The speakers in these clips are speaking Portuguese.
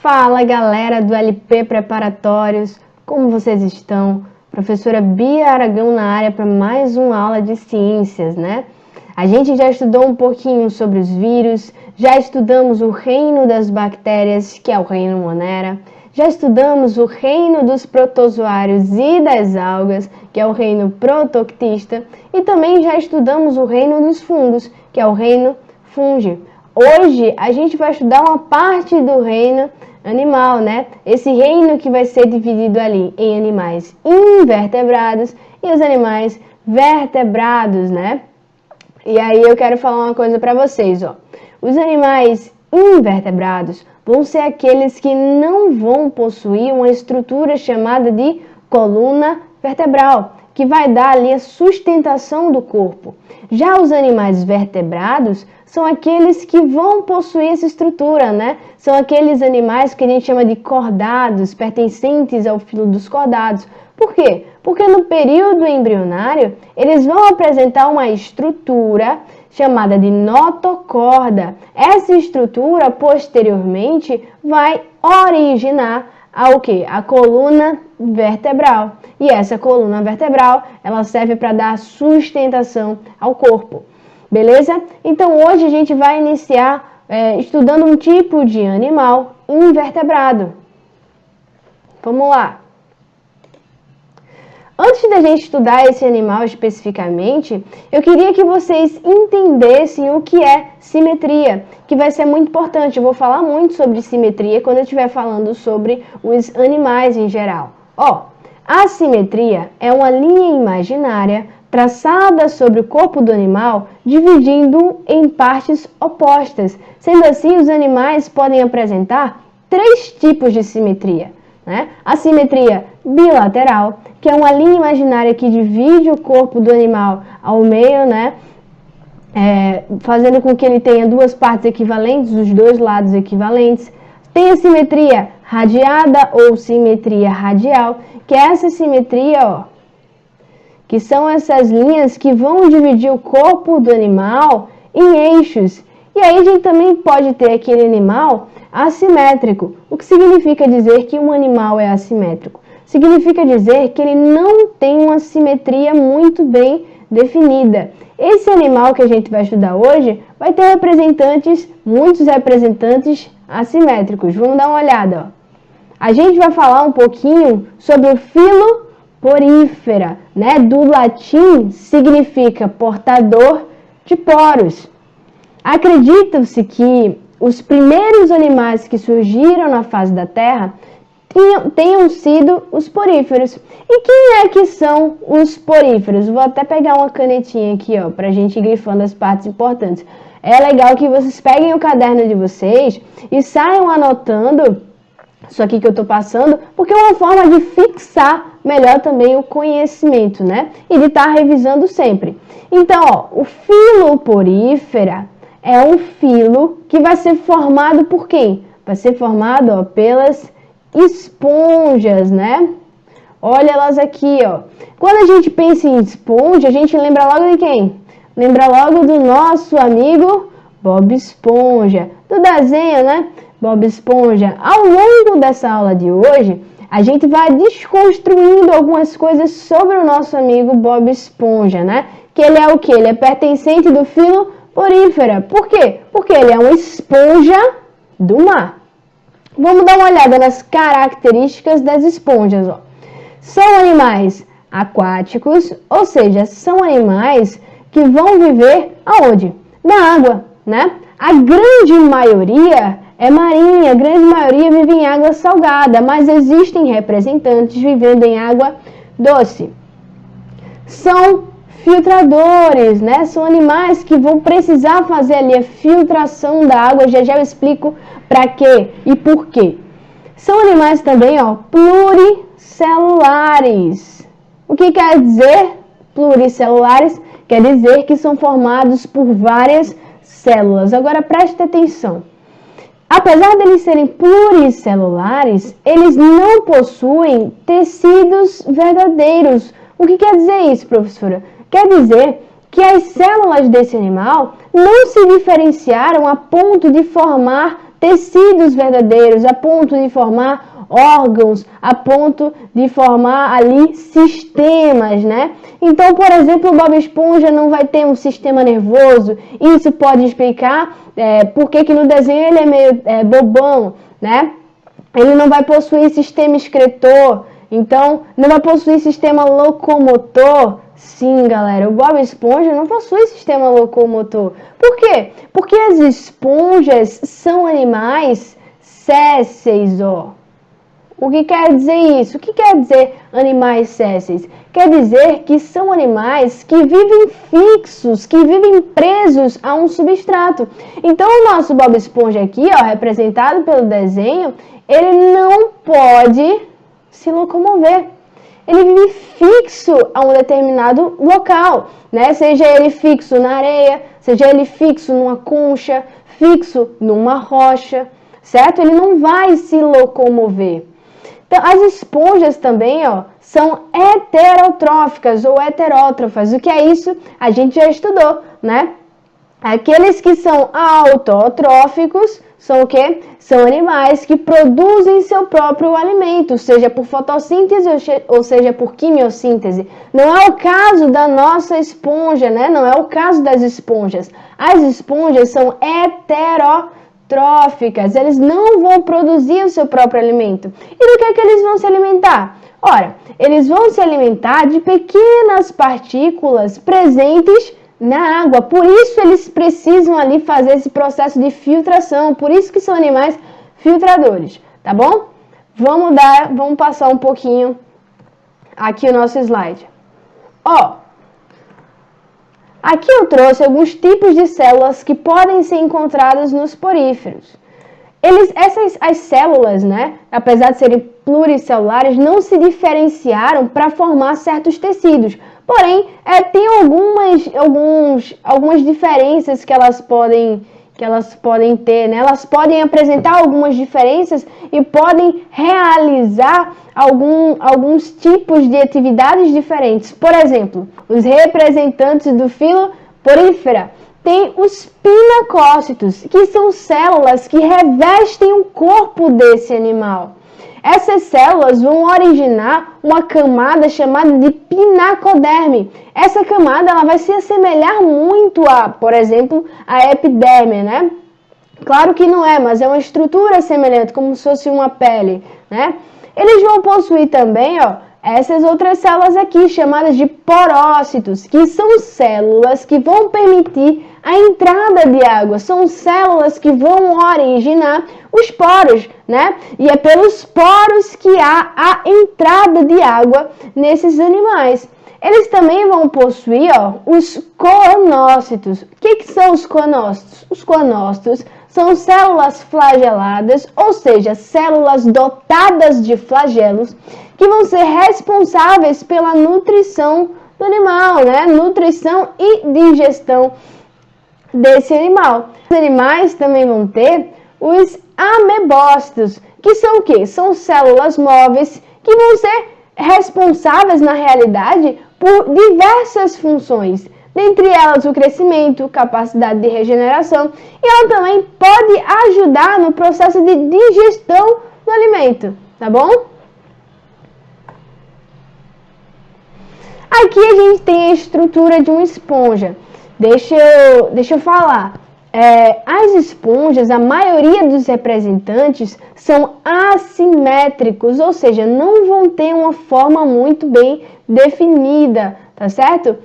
Fala galera do LP Preparatórios, como vocês estão? Professora Bia Aragão na área para mais uma aula de ciências, né? A gente já estudou um pouquinho sobre os vírus, já estudamos o reino das bactérias, que é o reino Monera, já estudamos o reino dos protozoários e das algas, que é o reino Protoctista, e também já estudamos o reino dos fungos, que é o reino Fungi. Hoje a gente vai estudar uma parte do reino animal, né? Esse reino que vai ser dividido ali em animais invertebrados e os animais vertebrados, né? E aí eu quero falar uma coisa para vocês, ó. Os animais invertebrados vão ser aqueles que não vão possuir uma estrutura chamada de coluna vertebral, que vai dar ali a sustentação do corpo. Já os animais vertebrados são aqueles que vão possuir essa estrutura, né? São aqueles animais que a gente chama de cordados, pertencentes ao filo dos cordados. Por quê? Porque no período embrionário, eles vão apresentar uma estrutura chamada de notocorda. Essa estrutura, posteriormente, vai originar o quê? A coluna vertebral. E essa coluna vertebral, ela serve para dar sustentação ao corpo. Beleza? Então, hoje a gente vai iniciar estudando um tipo de animal invertebrado. Vamos lá. Antes da gente estudar esse animal especificamente, eu queria que vocês entendessem o que é simetria, que vai ser muito importante. Eu vou falar muito sobre simetria quando eu estiver falando sobre os animais em geral. Ó, a simetria é uma linha imaginária traçada sobre o corpo do animal, dividindo em partes opostas. Sendo assim, os animais podem apresentar três tipos de simetria, né? A simetria bilateral, que é uma linha imaginária que divide o corpo do animal ao meio, né? Fazendo com que ele tenha duas partes equivalentes, os dois lados equivalentes. Tem a simetria radiada ou simetria radial, que é essa simetria, ó, que são essas linhas que vão dividir o corpo do animal em eixos. E aí a gente também pode ter aquele animal assimétrico. O que significa dizer que um animal é assimétrico? Significa dizer que ele não tem uma simetria muito bem definida. Esse animal que a gente vai estudar hoje vai ter muitos representantes assimétricos. Vamos dar uma olhada, ó. A gente vai falar um pouquinho sobre o filo porífera, né? Do latim significa portador de poros. Acredita-se que os primeiros animais que surgiram na face da Terra tenham sido os poríferos. E quem é que são os poríferos? Vou até pegar uma canetinha aqui, ó, pra gente ir grifando as partes importantes. É legal que vocês peguem o caderno de vocês e saiam anotando isso aqui que eu estou passando, porque é uma forma de fixar melhor também o conhecimento, né? E de estar revisando sempre. Então, ó, o filo porífera é um filo que vai ser formado por quem? Vai ser formado, ó, pelas esponjas, né? Olha elas aqui, ó. Quando a gente pensa em esponja, a gente lembra logo de quem? Lembra logo do nosso amigo Bob Esponja, do desenho, né? Bob Esponja. Ao longo dessa aula de hoje, a gente vai desconstruindo algumas coisas sobre o nosso amigo Bob Esponja, né? Que ele é o quê? Ele é pertencente do filo porífera. Por quê? Porque ele é uma esponja do mar. Vamos dar uma olhada nas características das esponjas, ó. São animais aquáticos, ou seja, são animais que vão viver aonde? Na água, né? A grande maioria é marinha, a grande maioria vive em água salgada, mas existem representantes vivendo em água doce. São filtradores, né? São animais que vão precisar fazer ali a filtração da água. Já eu explico para quê e por quê. São animais também, ó, pluricelulares. O que quer dizer pluricelulares? Quer dizer que são formados por várias células. Agora preste atenção. Apesar de eles serem pluricelulares, eles não possuem tecidos verdadeiros. O que quer dizer isso, professora? Quer dizer que as células desse animal não se diferenciaram a ponto de formar tecidos verdadeiros, a ponto de formar órgãos, a ponto de formar ali sistemas, né? Então, por exemplo, o Bob Esponja não vai ter um sistema nervoso. Isso pode explicar por que no desenho ele é meio bobão, né? Ele não vai possuir sistema excretor, então não vai possuir sistema locomotor. Sim, galera, o Bob Esponja não possui sistema locomotor. Por quê? Porque as esponjas são animais sésseis, ó. O que quer dizer isso? O que quer dizer animais sésseis? Quer dizer que são animais que vivem fixos, que vivem presos a um substrato. Então, o nosso Bob Esponja aqui, ó, representado pelo desenho, ele não pode se locomover. Ele vive fixo a um determinado local, né? Seja ele fixo na areia, seja ele fixo numa concha, fixo numa rocha, certo? Ele não vai se locomover. Então, as esponjas também, ó, são heterotróficas ou heterótrofas. O que é isso? A gente já estudou, né? Aqueles que são autotróficos são o quê? São animais que produzem seu próprio alimento, seja por fotossíntese ou seja por quimiossíntese. Não é o caso da nossa esponja, né? Não é o caso das esponjas. As esponjas são heterotróficas, eles não vão produzir o seu próprio alimento. E do que eles vão se alimentar? Ora, eles vão se alimentar de pequenas partículas presentes na água, por isso eles precisam ali fazer esse processo de filtração, por isso que são animais filtradores, tá bom? Vamos passar um pouquinho aqui o nosso slide. Ó, aqui eu trouxe alguns tipos de células que podem ser encontradas nos poríferos. As células, né, apesar de serem pluricelulares, não se diferenciaram para formar certos tecidos. Porém, tem algumas diferenças que elas podem ter, né? Elas podem apresentar algumas diferenças e podem realizar alguns tipos de atividades diferentes. Por exemplo, os representantes do filo porífera têm os pinacócitos, que são células que revestem o corpo desse animal. Essas células vão originar uma camada chamada de pinacoderme. Essa camada ela vai se assemelhar muito a, por exemplo, a epiderme, né? Claro que não é, mas é uma estrutura semelhante, como se fosse uma pele, né? Eles vão possuir também, ó, essas outras células aqui, chamadas de porócitos, que são células que vão permitir a entrada de água. São células que vão originar os poros, né? E é pelos poros que há a entrada de água nesses animais. Eles também vão possuir, ó, os coanócitos. O que são os coanócitos? Os coanócitos são células flageladas, ou seja, células dotadas de flagelos, que vão ser responsáveis pela nutrição do animal, né? Nutrição e digestão desse animal. Os animais também vão ter os amebócitos, que são o quê? São células móveis que vão ser responsáveis, na realidade, por diversas funções. Dentre elas, o crescimento, capacidade de regeneração, e ela também pode ajudar no processo de digestão do alimento, tá bom? Aqui a gente tem a estrutura de uma esponja. Deixa eu falar. As esponjas, a maioria dos representantes são assimétricos, ou seja, não vão ter uma forma muito bem definida, tá certo?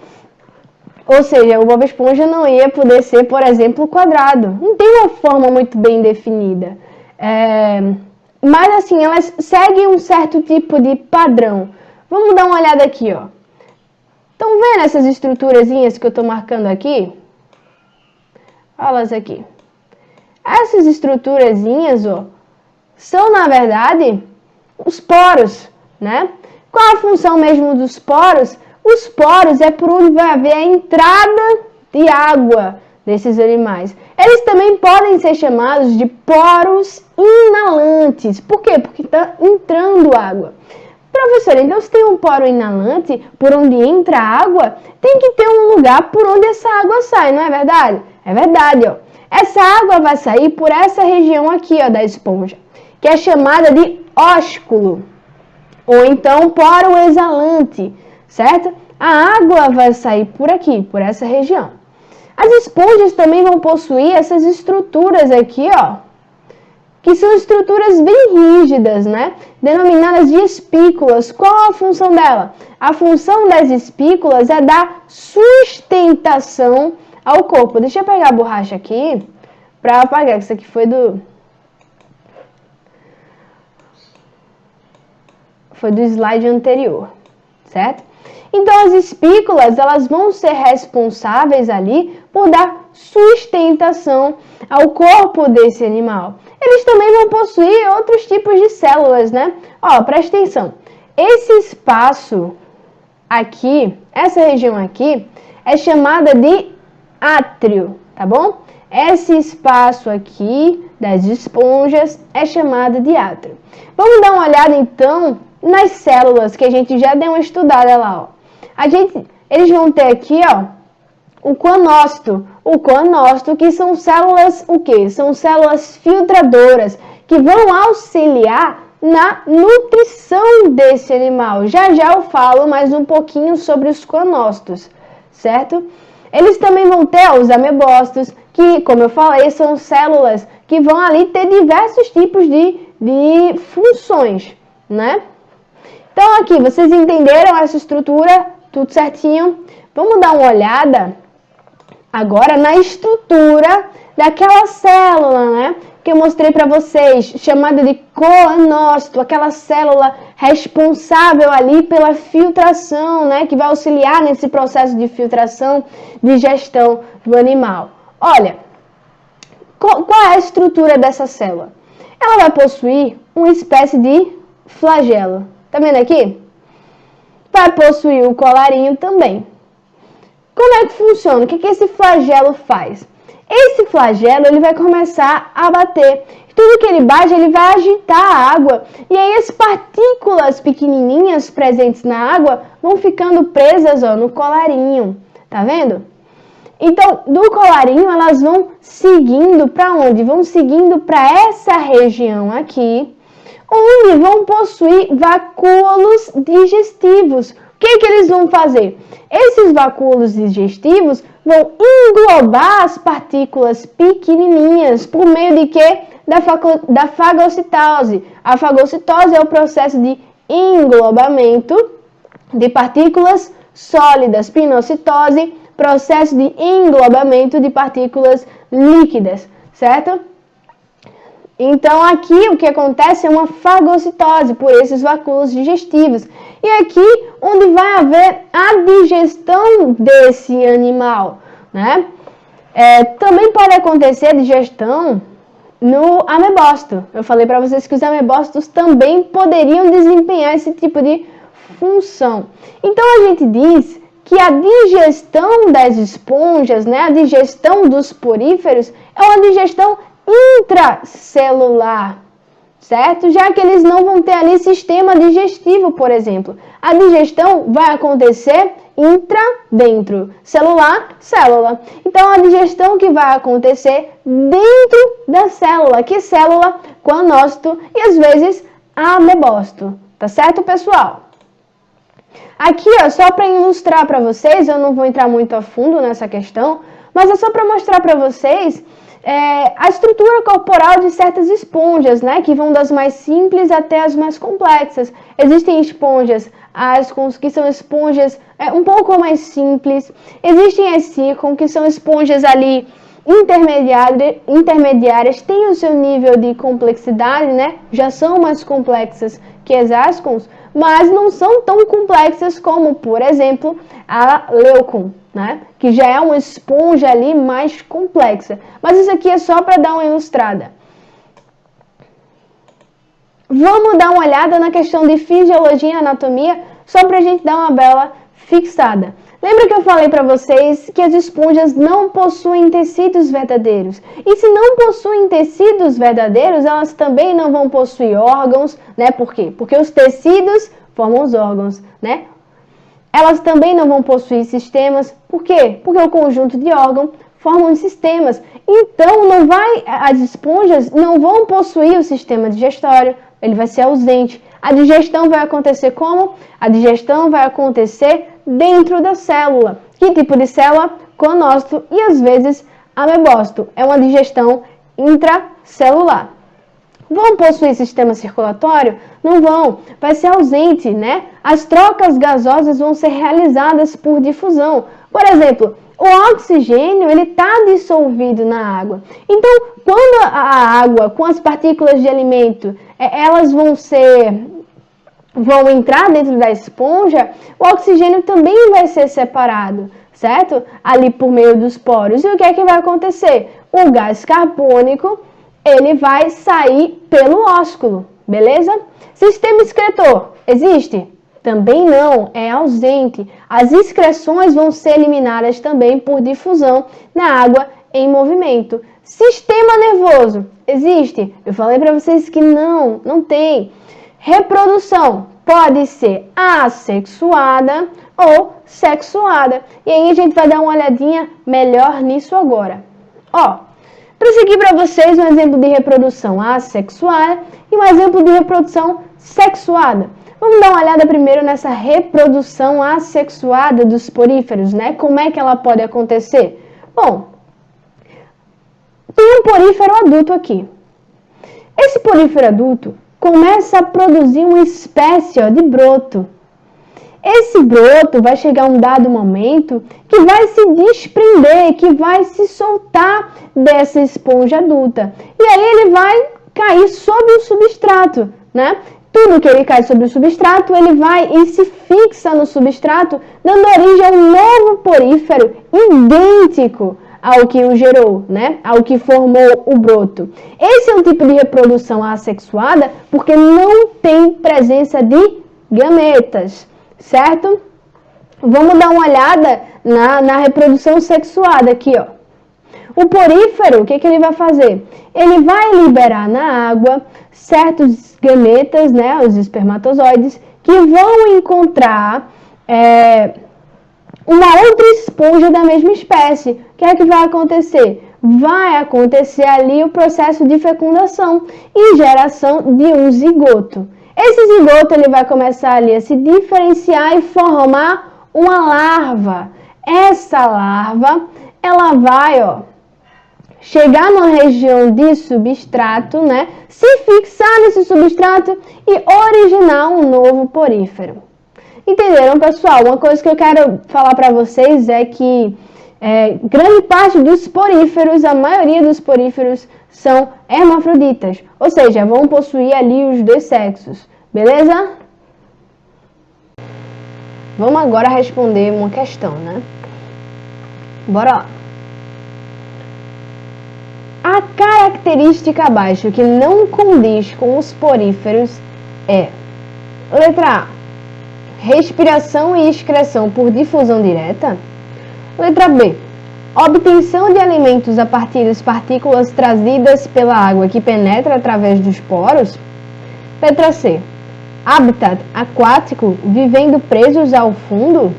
Ou seja, o Bob Esponja não ia poder ser, por exemplo, quadrado. Não tem uma forma muito bem definida. Mas assim, elas seguem um certo tipo de padrão. Vamos dar uma olhada aqui, ó. Estão vendo essas estruturazinhas que eu estou marcando aqui? Olha elas aqui. Essas estruturazinhas, ó, são, na verdade, os poros, né? Qual a função mesmo dos poros? Os poros é por onde vai haver a entrada de água desses animais. Eles também podem ser chamados de poros inalantes. Por quê? Porque está entrando água. Professor, então se tem um poro inalante por onde entra a água, tem que ter um lugar por onde essa água sai, não é verdade? É verdade, ó. Essa água vai sair por essa região aqui, ó, da esponja, que é chamada de ósculo, ou então poro exalante, certo? A água vai sair por aqui, por essa região. As esponjas também vão possuir essas estruturas aqui, ó, que são estruturas bem rígidas, né? Denominadas de espículas. Qual a função dela? A função das espículas é dar sustentação ao corpo. Deixa eu pegar a borracha aqui para apagar, que isso aqui foi do slide anterior, certo? Então, as espículas, elas vão ser responsáveis ali por dar sustentação ao corpo desse animal. Eles também vão possuir outros tipos de células, né? Ó, presta atenção. Esse espaço aqui, essa região aqui, é chamada de átrio, tá bom? Esse espaço aqui das esponjas é chamado de átrio. Vamos dar uma olhada, então, nas células que a gente já deu uma estudada lá, ó. Eles vão ter aqui, ó, o coanócito, que são células, o quê? São células filtradoras, que vão auxiliar na nutrição desse animal. Já eu falo mais um pouquinho sobre os coanócitos, certo? Eles também vão ter os amebócitos, que, como eu falei, são células que vão ali ter diversos tipos de funções, né? Então, aqui, vocês entenderam essa estrutura? Tudo certinho? Vamos dar uma olhada agora na estrutura daquela célula, né? Que eu mostrei para vocês, chamada de coanócito, aquela célula responsável ali pela filtração, né? Que vai auxiliar nesse processo de filtração, de gestão do animal. Olha, qual é a estrutura dessa célula? Ela vai possuir uma espécie de flagelo. Tá vendo aqui? Vai possuir o colarinho também. Como é que funciona? O que esse flagelo faz? Esse flagelo, ele vai começar a bater. Tudo que ele bate, ele vai agitar a água. E aí as partículas pequenininhas presentes na água vão ficando presas, ó, no colarinho. Tá vendo? Então, do colarinho, elas vão seguindo para onde? Vão seguindo para essa região aqui, onde vão possuir vacúolos digestivos. O que eles vão fazer? Esses vacúolos digestivos vão englobar as partículas pequenininhas por meio de quê? Da fagocitose. A fagocitose é o processo de englobamento de partículas sólidas. Pinocitose, processo de englobamento de partículas líquidas, certo? Então, aqui o que acontece é uma fagocitose por esses vacúolos digestivos. E aqui onde vai haver a digestão desse animal, né? Também pode acontecer a digestão no amebócito. Eu falei para vocês que os amebócitos também poderiam desempenhar esse tipo de função. Então, a gente diz que a digestão das esponjas, né, a digestão dos poríferos, é uma digestão intracelular, certo? Já que eles não vão ter ali sistema digestivo, por exemplo. A digestão vai acontecer dentro, celular, célula. Então, a digestão que vai acontecer dentro da célula. Que célula? Coanócito e, às vezes, amebócito. Tá certo, pessoal? Aqui, ó, só para ilustrar para vocês, eu não vou entrar muito a fundo nessa questão, mas é só para mostrar para vocês a estrutura corporal de certas esponjas, né, que vão das mais simples até as mais complexas. Existem esponjas ascons, que são esponjas um pouco mais simples. Existem as circon, que são esponjas ali intermediárias, têm o seu nível de complexidade, né, já são mais complexas que as ascons, mas não são tão complexas como, por exemplo, a leucon, né? Que já é uma esponja ali mais complexa. Mas isso aqui é só para dar uma ilustrada. Vamos dar uma olhada na questão de fisiologia e anatomia, só para a gente dar uma bela fixada. Lembra que eu falei para vocês que as esponjas não possuem tecidos verdadeiros? E se não possuem tecidos verdadeiros, elas também não vão possuir órgãos, né? Por quê? Porque os tecidos formam os órgãos, né? Elas também não vão possuir sistemas. Por quê? Porque o conjunto de órgãos formam sistemas. Então, as esponjas não vão possuir o sistema digestório, ele vai ser ausente. A digestão vai acontecer como? A digestão vai acontecer dentro da célula. Que tipo de célula? Conócito e, às vezes, amebócito. É uma digestão intracelular. Vão possuir sistema circulatório? Não vão. Vai ser ausente, né? As trocas gasosas vão ser realizadas por difusão. Por exemplo, o oxigênio, ele está dissolvido na água. Então, quando a água com as partículas de alimento, elas vão entrar dentro da esponja, o oxigênio também vai ser separado, certo? Ali por meio dos poros. E o que é que vai acontecer? O gás carbônico, ele vai sair pelo ósculo, beleza? Sistema excretor, existe? Também não, é ausente. As excreções vão ser eliminadas também por difusão na água em movimento. Sistema nervoso, existe? Eu falei para vocês que não tem. Reprodução pode ser assexuada ou sexuada. E aí a gente vai dar uma olhadinha melhor nisso agora. Ó, trouxe aqui para vocês um exemplo de reprodução assexuada e um exemplo de reprodução sexuada. Vamos dar uma olhada primeiro nessa reprodução assexuada dos poríferos, né? Como é que ela pode acontecer? Bom, tem um porífero adulto aqui. Esse porífero adulto começa a produzir uma espécie de broto. Esse broto vai chegar a um dado momento que vai se desprender, que vai se soltar dessa esponja adulta. E aí ele vai cair sobre o substrato, né? Tudo que ele cai sobre o substrato, ele vai e se fixa no substrato, dando origem a um novo porífero idêntico ao que o gerou, né? Ao que formou o broto. Esse é um tipo de reprodução assexuada porque não tem presença de gametas, certo? Vamos dar uma olhada na reprodução sexuada aqui, ó. O porífero, o que ele vai fazer? Ele vai liberar na água certos gametas, né, os espermatozoides, que vão encontrar uma outra esponja da mesma espécie. O que é que vai acontecer? Vai acontecer ali o processo de fecundação e geração de um zigoto. Esse zigoto ele vai começar ali a se diferenciar e formar uma larva. Essa larva, ela vai, chegar numa região de substrato, né? Se fixar nesse substrato e originar um novo porífero. Entenderam, pessoal? Uma coisa que eu quero falar para vocês é que grande parte dos poríferos, a maioria dos poríferos são hermafroditas, ou seja, vão possuir ali os dois sexos, beleza? Vamos agora responder uma questão, né? Bora lá. A característica abaixo que não condiz com os poríferos é: letra A, respiração e excreção por difusão direta. Letra B, obtenção de alimentos a partir das partículas trazidas pela água que penetra através dos poros. Letra C, habitat aquático vivendo presos ao fundo.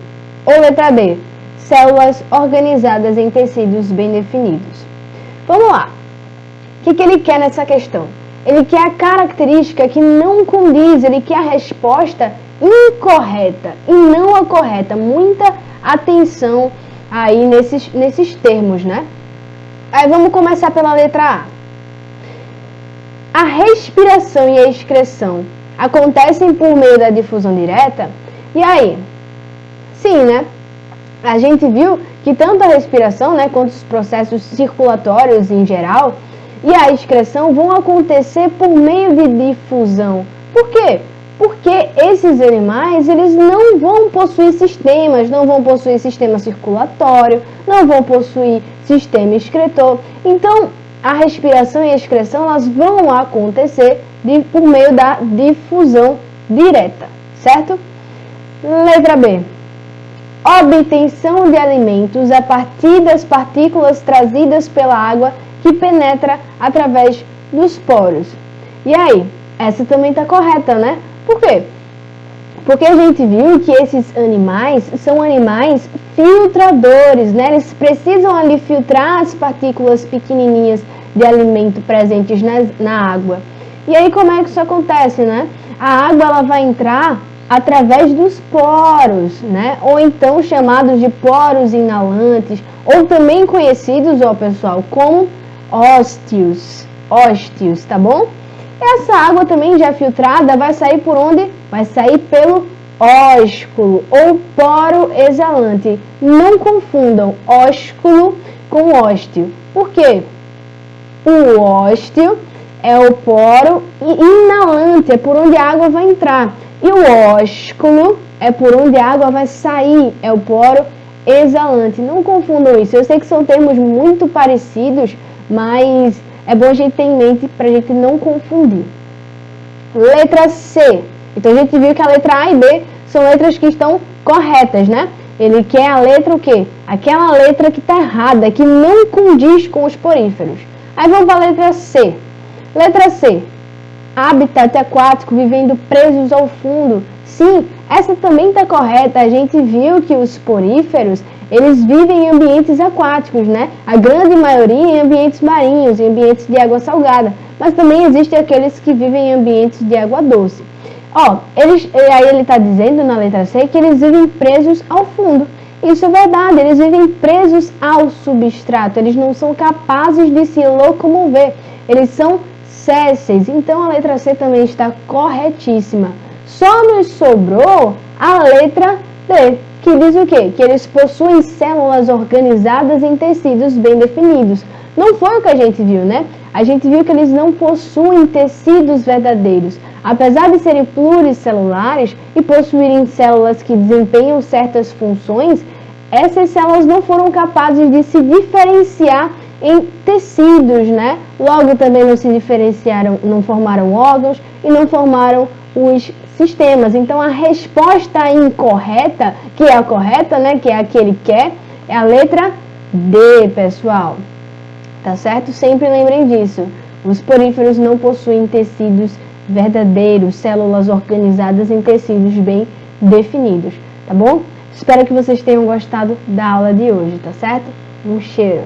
Ou letra D, células organizadas em tecidos bem definidos. Vamos lá. O que ele quer nessa questão? Ele quer a característica que não condiz, ele quer a resposta incorreta e não a correta. Muita atenção aí nesses termos, né? Aí vamos começar pela letra A. A respiração e a excreção acontecem por meio da difusão direta? E aí? Sim, né? A gente viu que tanto a respiração, né, quanto os processos circulatórios em geral e a excreção vão acontecer por meio de difusão. Por quê? Porque esses animais, eles não vão possuir sistemas, não vão possuir sistema circulatório, não vão possuir sistema excretor. Então, a respiração e a excreção, elas vão acontecer por meio da difusão direta, certo? Letra B. Obtenção de alimentos a partir das partículas trazidas pela água que penetra através dos poros. E aí? Essa também está correta, né? Por quê? Porque a gente viu que esses animais são animais filtradores, né? Eles precisam ali filtrar as partículas pequenininhas de alimento presentes na água. E aí como é que isso acontece, né? A água ela vai entrar através dos poros, né? Ou então chamados de poros inalantes, ou também conhecidos, ó pessoal, como ósteos, tá bom? Essa água também já filtrada vai sair por onde? Vai sair pelo ósculo ou poro exalante. Não confundam ósculo com ósteo. Por quê? O ósteo é o poro inalante, é por onde a água vai entrar. E o ósculo é por onde a água vai sair, é o poro exalante. Não confundam isso. Eu sei que são termos muito parecidos, mas é bom a gente ter em mente para a gente não confundir. Letra C. Então a gente viu que a letra A e B são letras que estão corretas, né? Ele quer a letra o quê? Aquela letra que está errada, que não condiz com os poríferos. Aí vamos para a letra C. Letra C. Habitat aquático, vivendo presos ao fundo. Sim, essa também está correta. A gente viu que os poríferos, eles vivem em ambientes aquáticos, né? A grande maioria em ambientes marinhos, em ambientes de água salgada. Mas também existem aqueles que vivem em ambientes de água doce. Ó, aí ele está dizendo na letra C que eles vivem presos ao fundo. Isso é verdade, eles vivem presos ao substrato. Eles não são capazes de se locomover. Eles são sésseis. Então a letra C também está corretíssima. Só nos sobrou a letra D, que diz o quê? Que eles possuem células organizadas em tecidos bem definidos. Não foi o que a gente viu, né? A gente viu que eles não possuem tecidos verdadeiros. Apesar de serem pluricelulares e possuírem células que desempenham certas funções, essas células não foram capazes de se diferenciar em tecidos, né? Logo também não se diferenciaram, não formaram órgãos e não formaram os sistemas. Então a resposta incorreta, que é a correta, né? Que é a que ele quer, é a letra D, pessoal. Tá certo? Sempre lembrem disso. Os poríferos não possuem tecidos verdadeiros, células organizadas em tecidos bem definidos, tá bom? Espero que vocês tenham gostado da aula de hoje, tá certo? Um cheiro!